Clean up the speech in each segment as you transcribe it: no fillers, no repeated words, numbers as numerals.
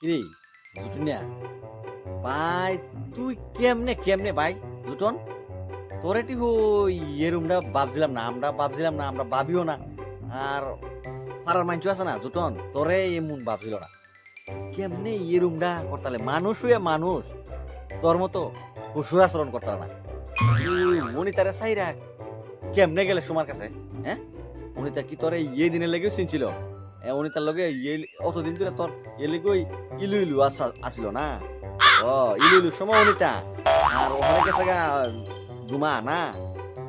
কিরে জুটুনিয়া ভাই, তুই কেমনে কেমনে ভাই জুটন, তোরে টি হই এরুমটা ভাবছিলাম না, আমরা ভাবিও না। আর পাড়ার মানুষ আছে না জুটন, তোরে এমন ভাবছিল না। কেমনে এরুমটা করতালে মানুষ হইয়া মানুষ তোর মতো পশুর আচরণ করতাল না। তুই মনিতারে চাইরা কেমনে গেলে তোমার কাছে? হ্যাঁ, অনিতা কি তোর এই দিনের লেগেও চিনছিল? অনিতার লগে অতদিন ধরে তোর এ লেগেই ইলু ইলু আসিল না? ও ইলু ইলু সময় অনিতা আর ওখানে গেছে গা জুমা না?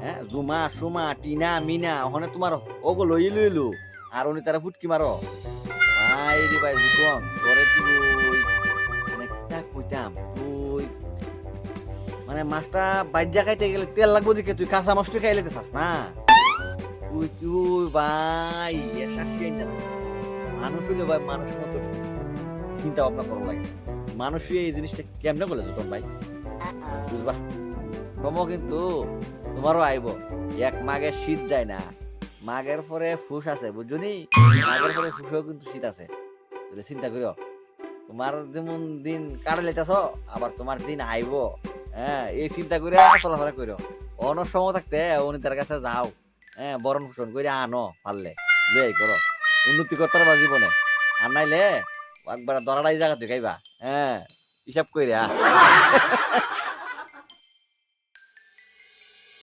হ্যাঁ, জুমা সুমা টিনা মিনা ওখানে তোমার ওগুলো ইলু ইলু আর অনিতারা ফুটকি মারো। ভাই রে ভাই জুটন, তোরে কি ওই মানে কিটা কইতাম, তুই মানে মাছটা বাইজা খাইতে গেলে তেল লাগবো দিকে তুই কাঁচা মাছটা খাইলে চাস না? তুই তুই ভাই শাসিয়ে না, মানুষ হইলে ভাই মানুষের মতো চিন্তা ভাবনা করা লাগে। মানুষ হইয়া এই জিনিসটা কেমনে বলে যখন ভাই বুঝবা? কমো কিন্তু তোমারও আইব। এক মাঘের শীত যায় না, মাঘের পরে ফুস আছে বুঝছনি? মাঘের পরে ফুসেও কিন্তু শীত আছে, বুঝলে? চিন্তা করিও, তোমার যেমন দিন কাটে লেতেছ, আবার তোমার দিন আইব। হ্যাঁ, এই চিন্তা করে চলাফেরা করিও। অন্য সময় থাকতে অনিতার কাছে যাও, হ্যাঁ, বরণ পোষণ করে আনো পারলে, লই করো, উন্নতি করতে পারবা জীবনে। আর নাইলে একবার দরাটাই জায়গা তুই খাইবা। হ্যাঁ, হিসাব কইরা